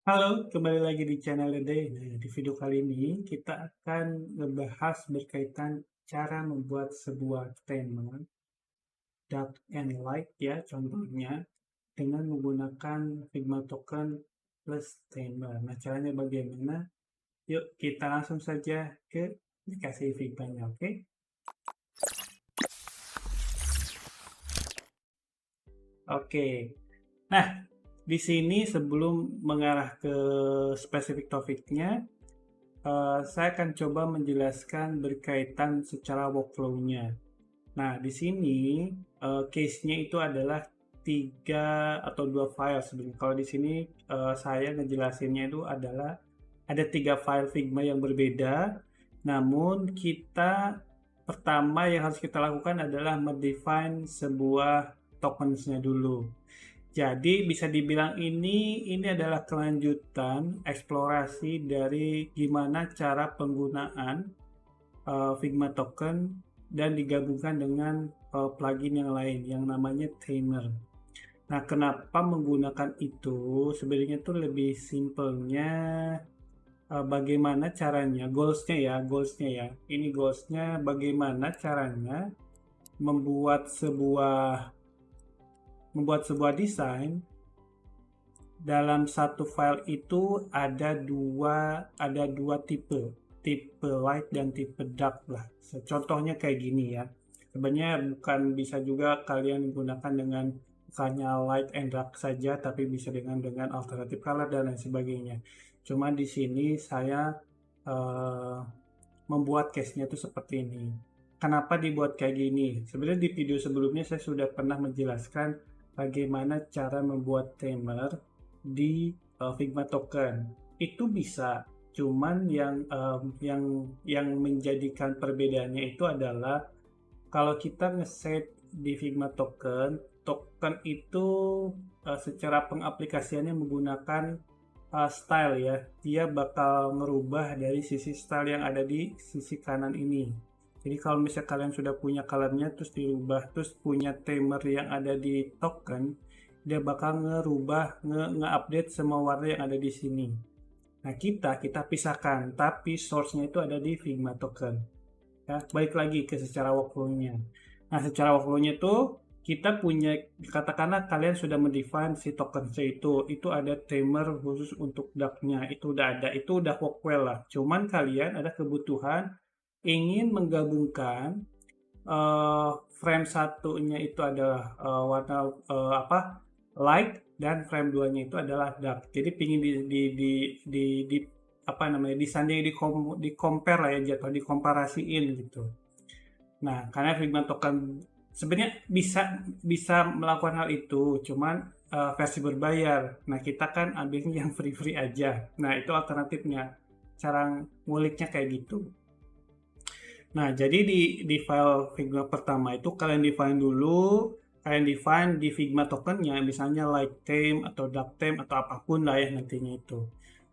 Halo, kembali lagi di channel Dede. Nah, di video kali ini kita akan ngebahas berkaitan cara membuat sebuah tema dark and light ya contohnya dengan menggunakan Figma token plus tema. Nah, caranya bagaimana? Yuk kita langsung saja ke aplikasi Figma-nya, oke? Oke. Nah, di sini sebelum mengarah ke spesifik topiknya, saya akan coba menjelaskan berkaitan secara workflow-nya. Nah, di sini case-nya itu adalah tiga atau dua file sebenarnya. Kalau di sini saya ngejelasinnya itu adalah ada tiga file Figma yang berbeda. Namun kita pertama yang harus kita lakukan adalah mendefine sebuah tokens-nya dulu. Jadi bisa dibilang ini adalah kelanjutan eksplorasi dari gimana cara penggunaan Figma token dan digabungkan dengan plugin yang lain yang namanya Tamer. Nah, kenapa menggunakan itu? Sebenarnya tuh lebih simpelnya bagaimana caranya, goalsnya ya. Ini goalsnya bagaimana caranya membuat sebuah desain dalam satu file itu ada dua tipe light dan tipe dark lah. Contohnya kayak gini ya. Sebenarnya bukan bisa juga kalian gunakan dengan misalnya light and dark saja, tapi bisa dengan alternative color dan lain sebagainya. Cuma di sini saya uh, membuat case-nya itu seperti ini. Kenapa dibuat kayak gini? Sebenarnya di video sebelumnya saya sudah pernah menjelaskan bagaimana cara membuat timer di Figma token. Itu bisa, cuman yang menjadikan perbedaannya itu adalah kalau kita ngeset di Figma token, token itu secara pengaplikasiannya menggunakan style ya. Dia bakal merubah dari sisi style yang ada di sisi kanan ini. Jadi kalau misalnya kalian sudah punya colornya terus dirubah, terus punya timer yang ada di token, dia bakal nge-update semua warna yang ada di sini. Nah, kita pisahkan, tapi source-nya itu ada di Figma token. Ya, balik lagi ke secara workflow-nya. Nah, secara workflow-nya itu kita punya, katakanlah kalian sudah mendefine si token C itu ada timer khusus untuk dark-nya, itu udah ada, itu udah work well lah. Cuman kalian ada kebutuhan ingin menggabungkan frame satunya itu adalah warna light dan frame 2-nya itu adalah dark. Jadi pingin di apa namanya disanding di compare lah ya, jatuh dikomparasiin gitu. Nah, karena Figma token sebenarnya bisa bisa melakukan hal itu, cuman versi berbayar. Nah, kita kan ambilnya yang free-free aja. Nah, itu alternatifnya. Cara nguliknya kayak gitu. Nah, jadi di file Figma pertama itu kalian define di Figma tokennya, misalnya light theme atau dark theme atau apapun lah ya nantinya itu.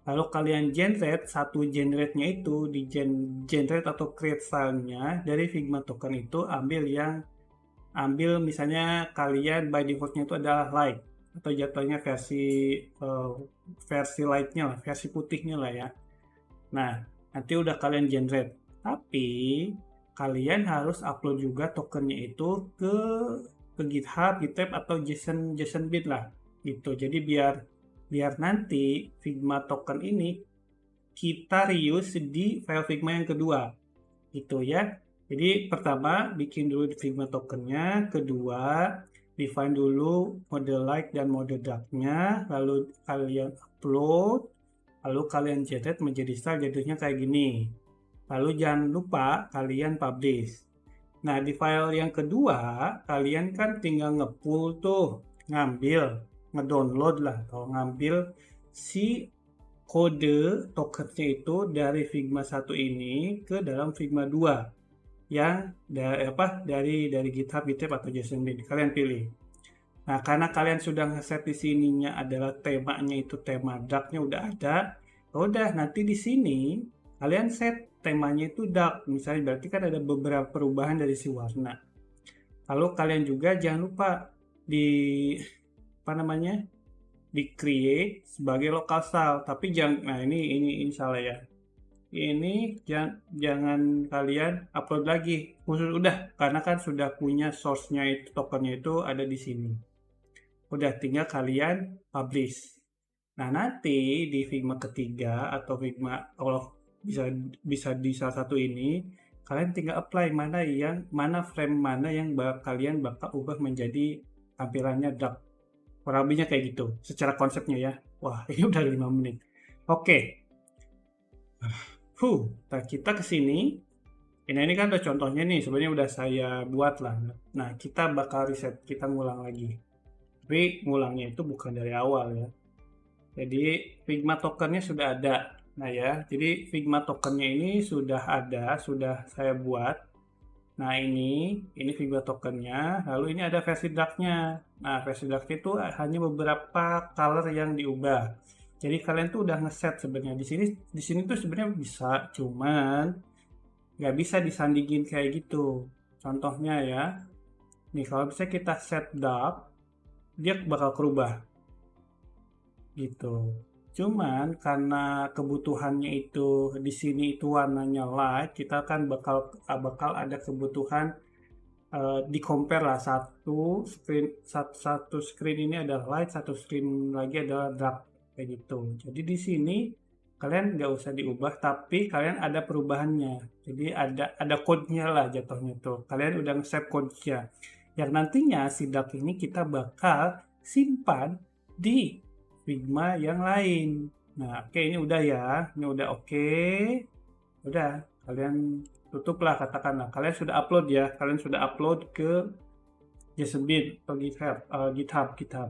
Lalu kalian generate-nya itu di generate atau create filenya dari Figma token itu ambil misalnya kalian by defaultnya itu adalah light atau jatuhnya versi lightnya lah, versi putihnya lah ya. Nah, nanti udah kalian generate. Tapi kalian harus upload juga tokennya itu ke GitHub, GitLab atau JSON-bit lah gitu. Jadi biar biar nanti Figma token ini kita reuse di file Figma yang kedua gitu ya. Jadi pertama bikin dulu Figma tokennya, kedua define dulu mode light dan mode darknya, lalu kalian upload, lalu kalian generate menjadi style jadinya kayak gini. Lalu jangan lupa kalian publish. Nah, di file yang kedua, kalian kan tinggal nge-pull tuh, ngedownload lah, atau ngambil si kode tokennya itu dari Figma 1 ini ke dalam Figma 2 yang dari GitHub, GitHub atau JSON-bin. Kalian pilih. Nah, karena kalian sudah ngeset di sininya adalah temanya itu tema darknya udah ada, ya udah nanti di sini kalian set temanya itu dark, misalnya berarti kan ada beberapa perubahan dari si warna. Lalu kalian juga jangan lupa di apa namanya di-create sebagai local style, tapi jangan, nah ini salah ya. Ini jangan kalian upload lagi, khusus udah, karena kan sudah punya source-nya itu, tokennya itu ada di sini. Udah tinggal kalian publish. Nah, nanti di Figma ketiga atau Figma kalau bisa di salah satu ini, kalian tinggal apply mana frame mana yang kalian bakal ubah menjadi tampilannya dark. Kurang lebihnya kayak gitu, secara konsepnya ya. Wah, ini udah 5 menit. Oke. Nah kita ke sini. Ini kan udah contohnya nih, sebenarnya udah saya buat lah. Nah, kita bakal reset, kita ngulang lagi. Tapi ngulangnya itu bukan dari awal ya. Jadi Figma tokennya sudah ada. Nah ya, jadi Figma tokennya ini sudah ada, sudah saya buat. Nah ini Figma tokennya, lalu ini ada versi darknya. Nah versi darknya itu hanya beberapa color yang diubah. Jadi kalian tuh udah ngeset sebenarnya di sini tuh sebenarnya bisa, cuman nggak bisa disandingin kayak gitu. Contohnya ya, nih kalau bisa kita set dark, dia bakal kerubah gitu. Cuman karena kebutuhannya itu di sini itu warnanya light, kita kan bakal ada kebutuhan di compare lah satu screen ini adalah light, satu screen lagi adalah dark kayak gitu. Jadi di sini kalian nggak usah diubah, tapi kalian ada perubahannya. Jadi ada code-nya lah jatuhnya tuh. Kalian udah nge-save code-nya. Yang nantinya si dark ini kita bakal simpan di Figma yang lain. Nah, oke, ini udah ya. Ini udah oke. Udah, kalian tutuplah katakanlah. Kalian sudah upload ya. Kalian sudah upload ke JSONbin atau GitHub.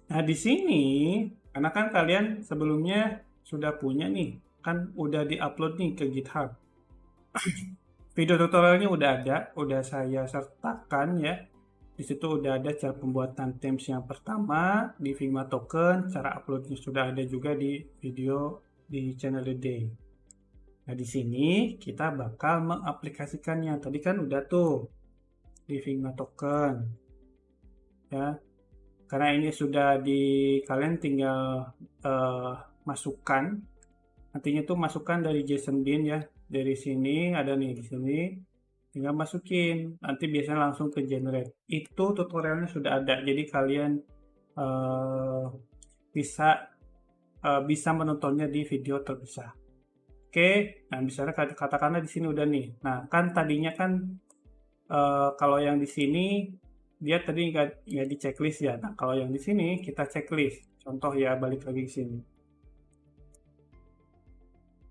Nah, di sini karena kan kalian sebelumnya sudah punya nih, kan udah di-upload nih ke GitHub. Video tutorialnya udah saya sertakan ya. Di situ udah ada cara pembuatan themes yang pertama di Figma Token, cara uploadnya sudah ada juga di video di channel The Day. Nah, di sini kita bakal mengaplikasikannya. Tadi kan udah tuh di Figma Token. Ya. Karena ini sudah kalian tinggal masukkan. Nantinya tuh masukkan dari JSONbin ya. Dari sini ada nih di sini. Tinggal masukin, nanti biasanya langsung ke generate. Itu tutorialnya sudah ada, jadi kalian bisa menontonnya di video terpisah. Oke, nah misalnya katakanlah di sini udah nih. Nah kan tadinya kan kalau yang di sini dia tadi nggak di checklist ya. Nah kalau yang di sini kita checklist. Contoh ya, balik lagi ke sini.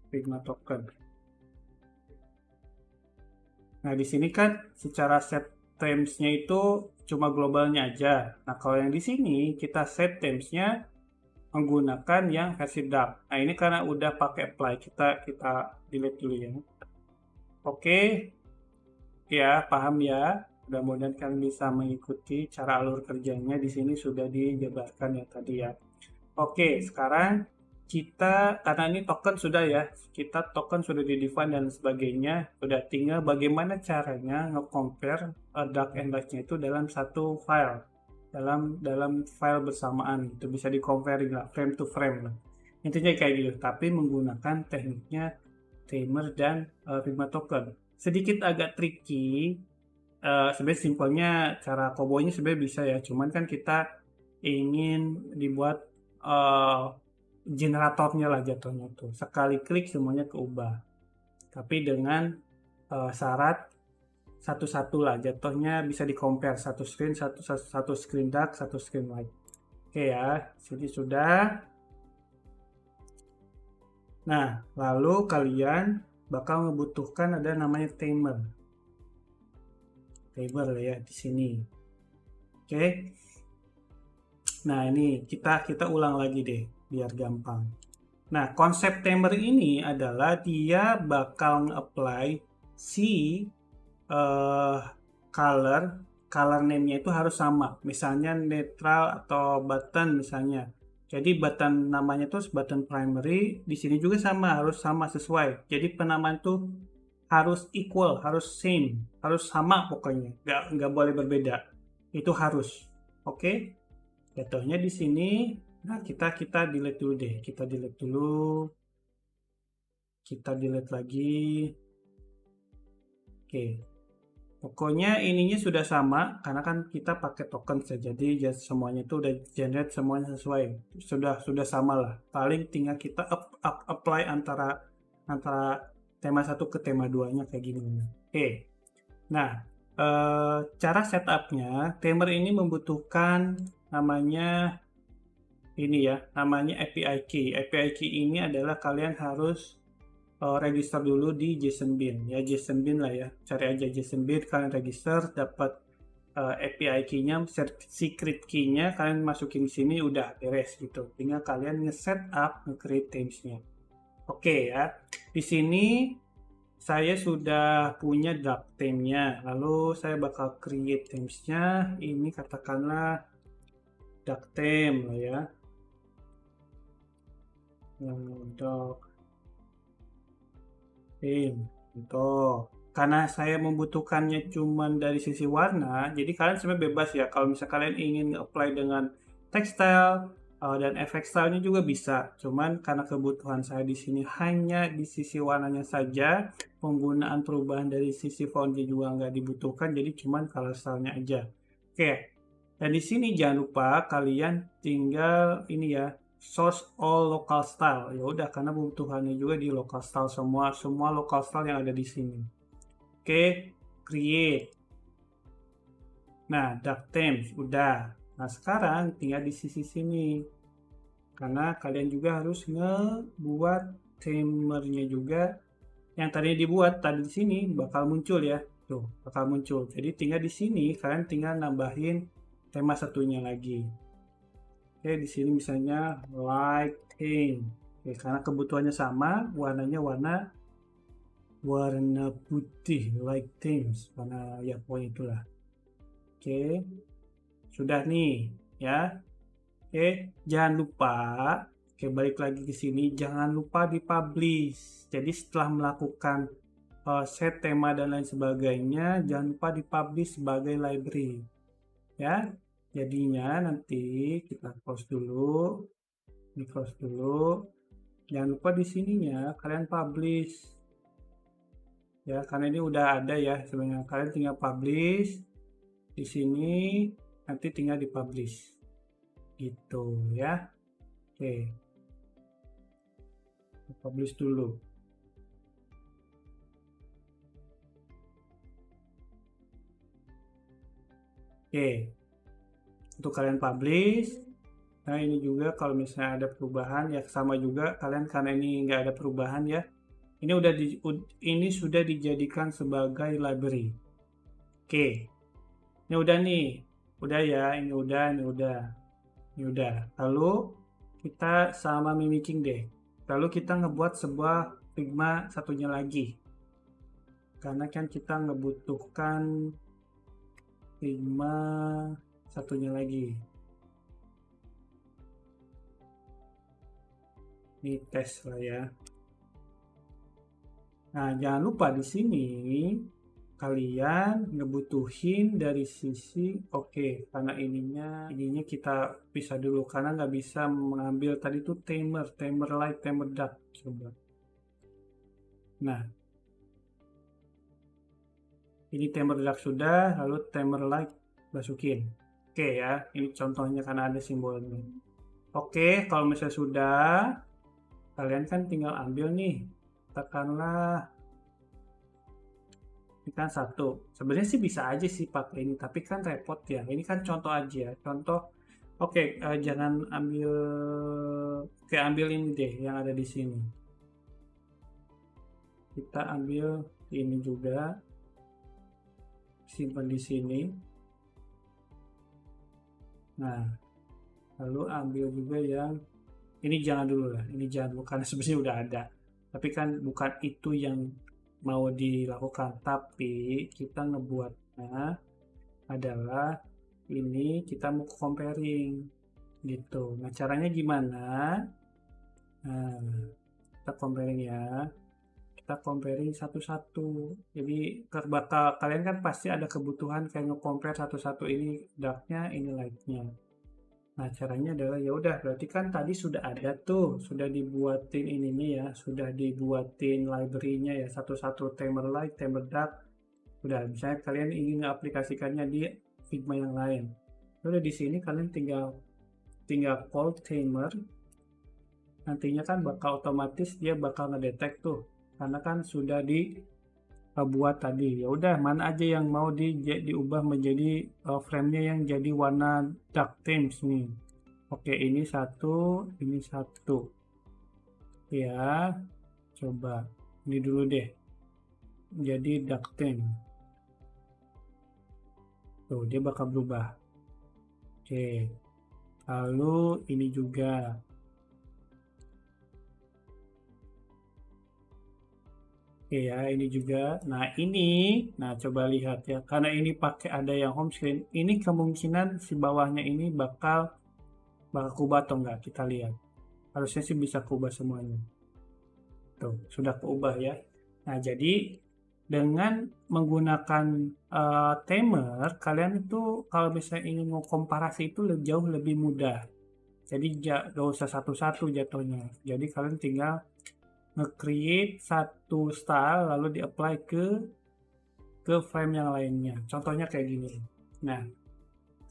Figma token. Nah, di sini kan secara set themes-nya itu cuma globalnya aja. Nah, kalau yang di sini kita set themes-nya menggunakan yang versi dark. Nah, ini karena udah pakai apply, kita delete dulu ya. Oke. Ya, paham ya. Mudah-mudahan kalian bisa mengikuti cara alur kerjanya. Di sini sudah dijabarkan ya tadi ya. Oke, sekarang karena ini token sudah ya, token sudah di-define dan sebagainya, udah tinggal bagaimana caranya nge-compare dark and lightnya itu dalam satu file, dalam file bersamaan, itu bisa di-comparing lah, frame to frame lah. Intinya kayak gitu, tapi menggunakan tekniknya Tamer dan Figma token. Sedikit agak tricky, sebenarnya simpelnya cara kobonya sebenarnya bisa ya, cuman kan kita ingin dibuat generatornya lah jatuhnya tuh. Sekali klik semuanya keubah. Tapi dengan syarat satu-satu lah jatuhnya bisa di compare satu screen dark, satu screen light. Oke ya, sini sudah. Nah, lalu kalian bakal membutuhkan ada namanya timer. Timer ya di sini. Oke. Nah, ini kita ulang lagi deh biar gampang. Nah, konsep timer ini adalah dia bakal nge-apply si color name-nya itu harus sama. Misalnya netral atau button misalnya. Jadi button namanya itu button primary, di sini juga harus sama sesuai. Jadi penamaan itu harus equal, harus same, harus sama pokoknya. Nggak boleh berbeda. Itu harus. Oke? Jatuhnya di sini. Nah, kita delete dulu deh. Kita delete dulu. Kita delete lagi. Oke. Pokoknya ininya sudah sama karena kan kita pakai token saja. Jadi semuanya itu udah generate semuanya sesuai. Sudah sama lah. Paling tinggal kita apply antara tema 1 ke tema 2-nya kayak gini. Oke. Nah, cara setupnya, Tamer ini membutuhkan namanya ini ya, namanya API key. API key ini adalah kalian harus register dulu di JSONBean ya, JSONBean lah ya, cari aja JSONBean, kalian register, dapat API key-nya, secret key-nya kalian masukin di sini, udah beres gitu. Tinggal kalian nge-setup, nge-create themes-nya. Oke ya, di sini saya sudah punya draft theme-nya, lalu saya bakal create themes-nya. Ini katakanlah dark theme lah ya, dark theme gitu. Karena saya membutuhkannya cuman dari sisi warna, jadi kalian sebenarnya bebas ya. Kalau misalnya kalian ingin apply dengan textile dan efek stylenya juga bisa. Cuman karena kebutuhan saya di sini hanya di sisi warnanya saja, penggunaan perubahan dari sisi fontnya juga nggak dibutuhkan. Jadi cuman color stylenya aja. Oke. Dan di sini jangan lupa kalian tinggal ini ya, source all local style. Ya udah, karena kebutuhannya juga di local style, semua local style yang ada di sini. Oke, create. Nah, dark themes udah. Nah, sekarang tinggal di sisi sini. Karena kalian juga harus ngebuat themernya juga. Yang tadinya dibuat tadi di sini bakal muncul ya. Tuh, bakal muncul. Jadi tinggal di sini kalian tinggal nambahin tema satunya lagi. Oke, di sini misalnya light theme. Oke, karena kebutuhannya sama, warnanya warna putih, light themes, warna ya pokoknya itulah. Oke, sudah nih ya. Oke, jangan lupa. Oke, balik lagi ke sini, jangan lupa dipublish. Jadi setelah melakukan set tema dan lain sebagainya, jangan lupa dipublish sebagai library. Ya, jadinya nanti kita close dulu, di close dulu. Jangan lupa di sininya kalian publish. Ya, karena ini udah ada ya sebenarnya. Kalian tinggal publish di sini, nanti tinggal dipublish. Gitu ya. Oke. Publish dulu. Oke, untuk kalian publish. Nah, ini juga kalau misalnya ada perubahan ya sama juga kalian, karena ini nggak ada perubahan ya. Ini sudah dijadikan sebagai library. Oke, ini udah nih, udah ya, ini udah. Lalu kita sama mimicking deh. Lalu kita ngebuat sebuah Figma satunya lagi. Karena kan kita ngebutuhkan Figma satunya lagi. Ini tes lah ya. Nah, jangan lupa di sini kalian ngebutuhin dari sisi karena ininya kita pisah dulu karena nggak bisa mengambil tadi tuh tamer light, tamer dark. Coba. Nah, ini tamer dark sudah, lalu tamer light masukin. Oke ya, ini contohnya karena ada simbolnya. Oke, kalau misalnya sudah, kalian kan tinggal ambil nih, katakanlah ini kan satu. Sebenarnya sih bisa aja sih pakai ini, tapi kan repot ya. Ini kan contoh aja, contoh. Jangan ambil, ambil ini deh yang ada di sini. Kita ambil ini juga, simpan di sini. Nah, lalu ambil juga yang ini, jangan dulu lah, ini jangan dulu karena sebenarnya udah ada. Tapi kan bukan itu yang mau dilakukan, tapi kita ngebuatnya adalah ini kita mau comparing gitu. Nah, caranya gimana? Nah, kita comparing ya. Kita comparing satu-satu. Jadi kalian kan pasti ada kebutuhan kayak nge-compare satu-satu, ini darknya, ini lightnya. Nah, caranya adalah ya udah berarti kan tadi sudah ada tuh, sudah dibuatin ininya ya, sudah dibuatin library-nya ya, satu-satu timer light, timer dark. Udah, misalnya kalian ingin aplikasikannya di Figma yang lain. Udah di sini kalian tinggal tinggal call timer. Nantinya kan bakal otomatis dia bakal ngedetek tuh, karena kan sudah dibuat tadi. Ya udah, mana aja yang mau diubah menjadi frame-nya yang jadi warna dark themes nih. Oke, ini satu. Ya, coba ini dulu deh. Jadi dark theme. Tuh, dia bakal berubah. Oke. Lalu ini juga. Oke ya, ini juga. Nah coba lihat ya, karena ini pakai ada yang home screen, ini kemungkinan si bawahnya ini bakal kubah atau enggak, kita lihat. Harusnya sih bisa kubah semuanya. Tuh, sudah keubah ya. Nah, jadi dengan menggunakan timer, kalian itu kalau misalnya ingin mau komparasi itu jauh lebih mudah. Jadi gak usah satu-satu jatuhnya. Jadi kalian tinggal nge-create satu style lalu di-apply ke frame yang lainnya. Contohnya kayak gini. Nah,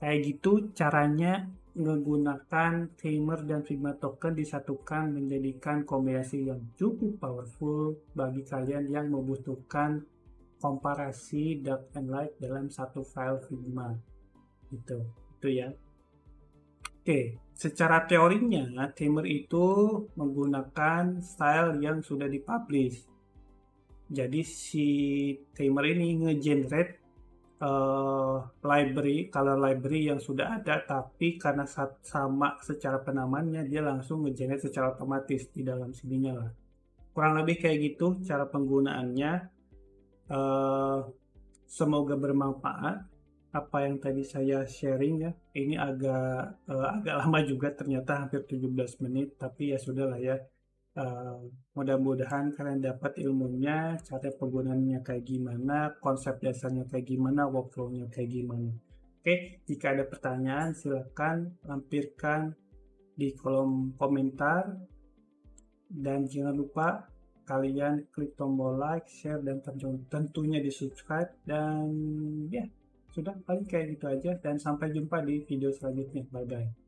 kayak gitu caranya menggunakan timer dan Figma token disatukan menjadikan kombinasi yang cukup powerful bagi kalian yang membutuhkan komparasi dark and light dalam satu file Figma. Itu ya. Oke, secara teorinya timer itu menggunakan style yang sudah dipublish. Jadi si timer ini nge-generate color library yang sudah ada, tapi karena sama secara penamannya dia langsung nge-generate secara otomatis di dalam sininya lah. Kurang lebih kayak gitu cara penggunaannya. Semoga bermanfaat apa yang tadi saya sharing ya. Ini agak lama juga, ternyata hampir 17 menit, tapi ya sudahlah ya. Mudah-mudahan kalian dapat ilmunya, cara penggunaannya kayak gimana, konsep dasarnya kayak gimana, workflow-nya kayak gimana. Oke, jika ada pertanyaan silahkan lampirkan di kolom komentar, dan jangan lupa kalian klik tombol like, share, dan tentunya di subscribe. Dan ya, sudah paling kayak gitu aja, dan sampai jumpa di video selanjutnya. Bye bye.